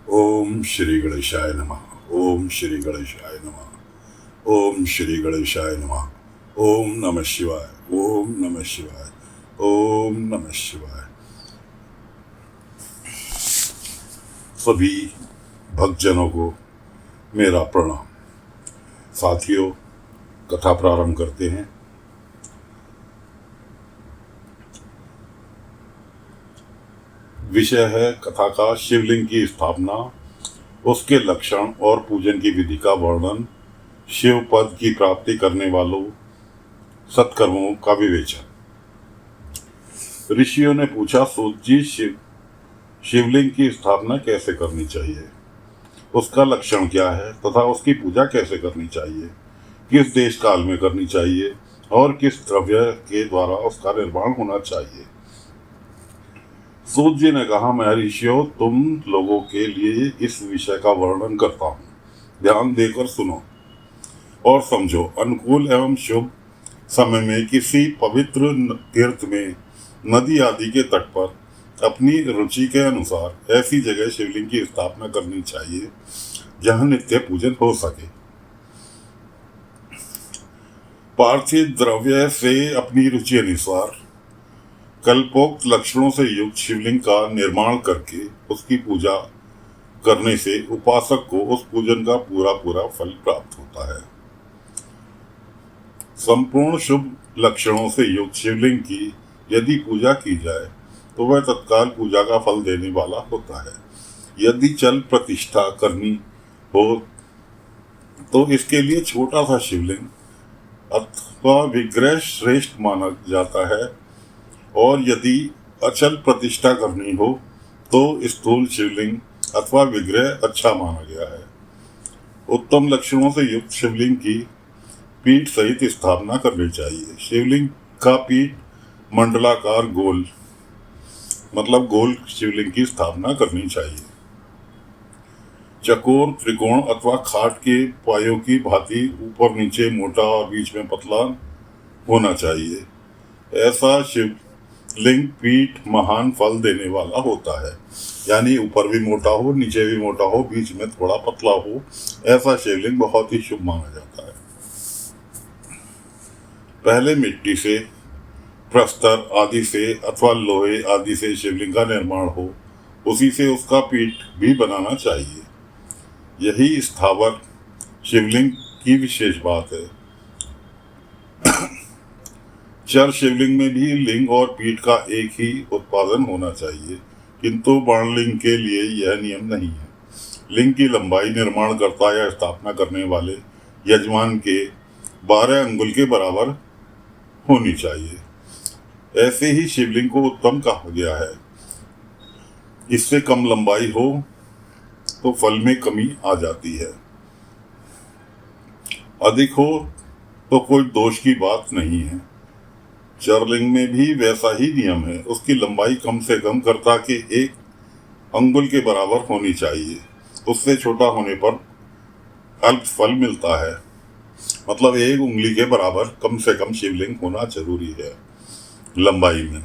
ओम श्री गणेशाय नमः। ओम श्री गणेशाय नमः। ओम श्री गणेशाय नमः। ओम नमः शिवाय। ओम नमः शिवाय। ओम नमः शिवाय। सभी भक्तजनों को मेरा प्रणाम। साथियों, कथा प्रारंभ करते हैं। विषय है कथा का शिवलिंग की स्थापना, उसके लक्षण और पूजन की विधि का वर्णन, शिव पद की प्राप्ति करने वालों सत्कर्मों का विवेचन। ऋषियों ने पूछा, सूत जी, शिवलिंग की स्थापना कैसे करनी चाहिए, उसका लक्षण क्या है तथा उसकी पूजा कैसे करनी चाहिए, किस देश काल में करनी चाहिए और किस द्रव्य के द्वारा उसका निर्माण होना चाहिए। सूत जी ने कहा, मैं ऋषियों तुम लोगों के लिए इस विषय का वर्णन करता हूँ, ध्यान देकर सुनो और समझो। अनुकूल एवं शुभ समय में किसी पवित्र तीर्थ में, नदी आदि के तट पर अपनी रुचि के अनुसार ऐसी जगह शिवलिंग की स्थापना करनी चाहिए जहाँ नित्य पूजन हो सके। पार्थिव द्रव्य से अपनी रुचि अनुसार कल्पोक्त लक्षणों से युक्त शिवलिंग का निर्माण करके उसकी पूजा करने से उपासक को उस पूजन का पूरा पूरा फल प्राप्त होता है। संपूर्ण शुभ लक्षणों से युक्त शिवलिंग की यदि पूजा की जाए तो वह तत्काल पूजा का फल देने वाला होता है। यदि चल प्रतिष्ठा करनी हो तो इसके लिए छोटा सा शिवलिंग अथवा विग्रह श्रेष्ठ माना जाता है, और यदि अचल प्रतिष्ठा करनी हो तो स्थूल शिवलिंग अथवा विग्रह अच्छा माना गया है। उत्तम लक्षणों से युक्त शिवलिंग की पीठ सहित स्थापना करनी चाहिए। शिवलिंग का पीठ मंडलाकार गोल, मतलब गोल शिवलिंग की स्थापना करनी चाहिए। चकोर, त्रिकोण अथवा खाट के पायों की भांति ऊपर नीचे मोटा और बीच में पतला होना चाहिए। ऐसा शिवलिंग पीठ महान फल देने वाला होता है, यानी ऊपर भी मोटा हो, नीचे भी मोटा हो, बीच में थोड़ा पतला हो। ऐसा शिवलिंग बहुत ही शुभ माना जाता है। पहले मिट्टी से, प्रस्तर आदि से अथवा लोहे आदि से शिवलिंग का निर्माण हो, उसी से उसका पीठ भी बनाना चाहिए। यही स्थावर शिवलिंग की विशेष बात है। चर शिवलिंग में भी लिंग और पीठ का एक ही उत्पादन होना चाहिए, किंतु बाणलिंग के लिए यह नियम नहीं है। लिंग की लंबाई निर्माणकर्ता या स्थापना करने वाले यजमान के 12 अंगुल के बराबर होनी चाहिए। ऐसे ही शिवलिंग को उत्तम कहा गया है। इससे कम लंबाई हो तो फल में कमी आ जाती है, अधिक हो तो कोई दोष की बात नहीं है। चरलिंग में भी वैसा ही नियम है। उसकी लंबाई कम से कम कर्ता के 1 अंगुल के बराबर होनी चाहिए। उससे छोटा होने पर अल्प फल मिलता है। मतलब 1 उंगली के बराबर कम से कम शिवलिंग होना जरूरी है लंबाई में।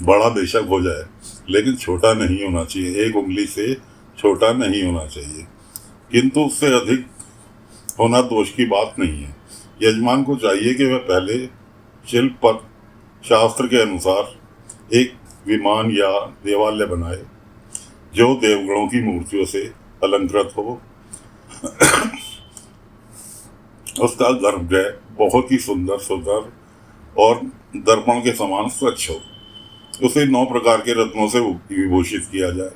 बड़ा बेशक हो जाए लेकिन छोटा नहीं होना चाहिए। 1 उंगली से छोटा नहीं होना चाहिए, किंतु उससे अधिक होना दोष की बात नहीं है। यजमान को चाहिए कि वह पहले शिल्प पर शास्त्र के अनुसार एक विमान या देवालय बनाए जो देवगणों की मूर्तियों से अलंकृत हो। उसका गर्भगृह बहुत ही सुंदर सुंदर और दर्पण के समान स्वच्छ हो। उसे 9 प्रकार के रत्नों से विभूषित किया जाए।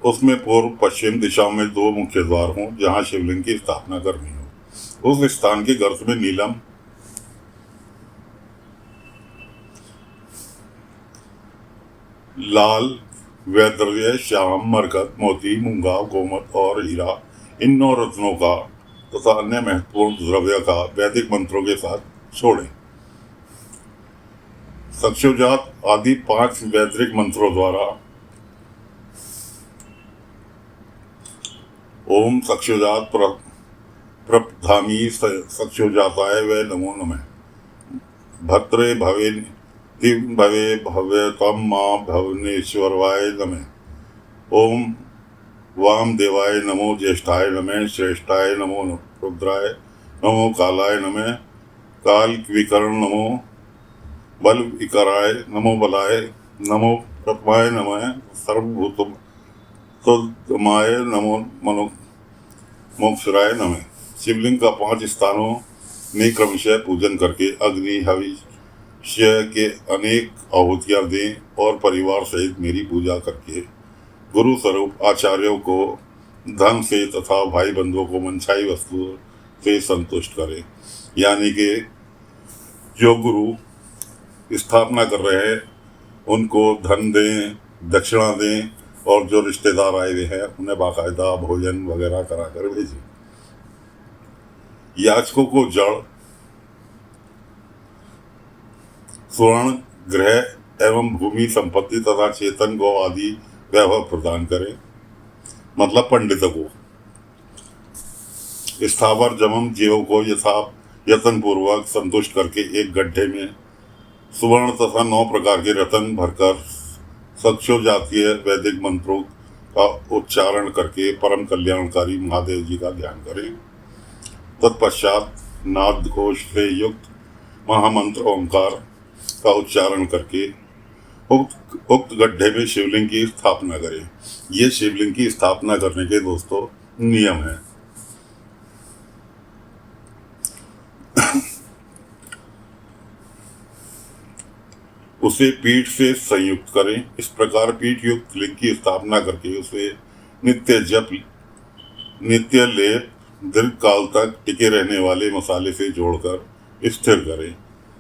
उसमें पूर्व पश्चिम दिशा में 2 मुख्य द्वार हों जहां शिवलिंग की स्थापना करनी हो। उस स्थान के गर्त में नीलम, लाल, वैदर्य, श्याम, मरकत, मोती, मूंगा, गोमत और हीरा, इन 9 रत्नों का तथा अन्य महत्वपूर्ण द्रव्य का वैदिक मंत्रों के साथ छोड़ें। सक्षोजात आदि 5 वैदिक मंत्रों द्वारा ओम सक्षोजात प्रपधामी सक्षोजाताय वे नमो नमः, भद्रे भवे भव्यतम मां भुवनेश्वराय नमः, ओम वाम देवाय नमो, ज्येष्ठाय नमः, श्रेष्ठाय नमो, रुद्राय नमो, कालाय नमः, काल विकर्ण नमो, बल विकराय नमो, बलाय नमो, प्रथमाय नमः, सर्वभूतमाय नमो, मनो मोक्षराय नमः। शिवलिंग का 5 स्थानों में क्रमशः पूजन करके अग्नि हविष्य के अनेक आहुतियां दें और परिवार सहित मेरी पूजा करके गुरु स्वरूप आचार्यों को धन से तथा भाई बंधुओं को मनचाही वस्तु से संतुष्ट करें। यानी कि जो गुरु स्थापना कर रहे हैं उनको धन दें, दक्षिणा दें और जो रिश्तेदार आए हुए हैं उन्हें बाकायदा भोजन वगैरह करा कर भेजें। याचकों को जड़, स्वर्ण, ग्रह एवं भूमि संपत्ति तथा चेतन गौ आदि वैभव प्रदान करें, मतलब पंडितों को। स्थावर जमम जीवों को यत्न पूर्वक संतुष्ट करके एक गड्ढे में सुवर्ण तथा 9 प्रकार के रत्न भरकर सक्षो जातीय वैदिक मंत्रों का उच्चारण करके परम कल्याणकारी महादेव जी का ध्यान करें। तत्पश्चात नाद घोष से युक्त महामंत्र ओंकार का उच्चारण करके उक्त गड्ढे में शिवलिंग की स्थापना करें। ये शिवलिंग की स्थापना करने के दोस्तों नियम है। उसे पीठ से संयुक्त करें। इस प्रकार पीठ युक्त लिंग की स्थापना करके उसे नित्य जप, नित्य लेप, दीर्घ काल तक टिके रहने वाले मसाले से जोड़कर स्थिर करें।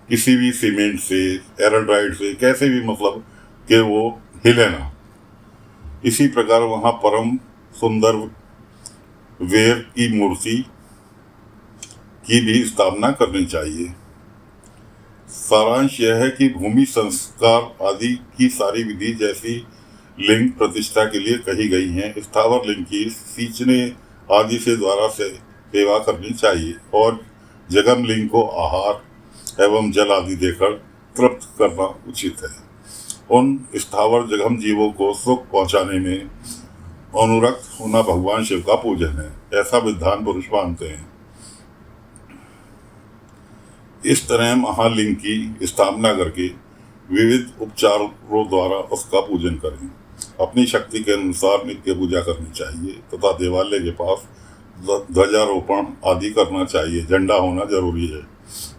किसी भी सीमेंट से, एराड्राइड से, कैसे भी मतलब कि वो हिले ना। इसी प्रकार वहाँ परम सुंदर वेर की मूर्ति की भी स्थापना करनी चाहिए। सारांश यह है कि भूमि संस्कार आदि की सारी विधि जैसी लिंग प्रतिष्ठा के लिए कही गई हैं, स्थावर लिंग की सींचने आदि से द्वारा से सेवा करनी चाहिए और जगम लिंग को आहार एवं जल आदि देकर तृप्त करना उचित है। उन स्थावर जगम जीवों को सुख पहुंचाने में अनुरक्त होना भगवान शिव का पूजन है, ऐसा विद्वान पुरुष मानते हैं। इस तरह महालिंग की स्थापना करके विविध उपचारों द्वारा उसका पूजन करें। अपनी शक्ति के अनुसार नित्य पूजा करनी चाहिए तथा देवालय के पास ध्वजारोपण आदि करना चाहिए। झंडा होना जरूरी है।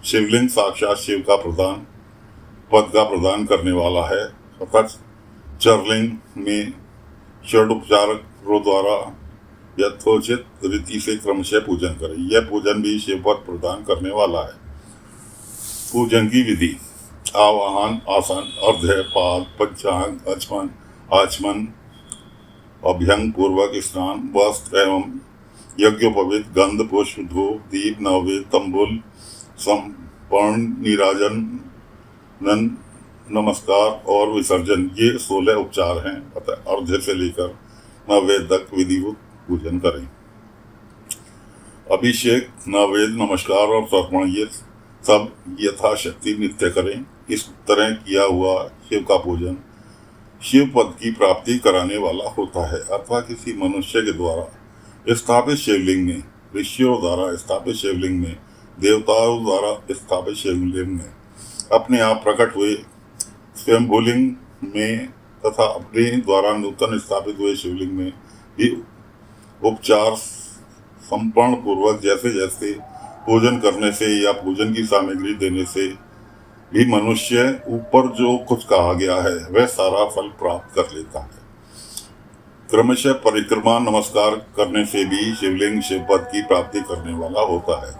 शिवलिंग साक्षात शिव का पद का प्रदान करने वाला है तथा चरलिंग में षडोपचारों द्वारा यथोचित रीति से क्रमशः पूजन करें। यह पूजन भी शिव पद प्रदान करने वाला है। पूजन की विधि: आवाहन, आसन, अर्घ्य, पाद, पंचांग, आचमन, अभ्यंग पूर्वक स्नान, वस्त्र एवं यज्ञोपवीत, गंध, पुष्प, धूप, दीप, नववेद, तंबुल, समर्पण, नीराजन, नमस्कार और विसर्जन, ये 16 उपचार हैं। अतः अर्घ्य से लेकर नववेद तक विधिवत पूजन करें। अभिषेक, नववेद, नमस्कार और तर्पण ये सब यथाशक्ति नित्य करें। इस तरह किया हुआ शिव का पूजन शिव पद की प्राप्ति कराने वाला होता है अथवा किसी मनुष्य के द्वारा स्थापित शिवलिंग में, ऋषियों द्वारा स्थापित शिवलिंग में, देवताओं द्वारा स्थापित शिवलिंग में, अपने आप प्रकट हुए स्वयंभूलिंग में तथा अपने द्वारा नूतन स्थापित हुए शिवलिंग में भी उपचार संपन्न पूर्वक जैसे जैसे पूजन करने से या पूजन की सामग्री देने से भी मनुष्य ऊपर जो कुछ कहा गया है वह सारा फल प्राप्त कर लेता है। क्रमशः परिक्रमा, नमस्कार करने से भी शिवलिंग शिवपद की प्राप्ति करने वाला होता है।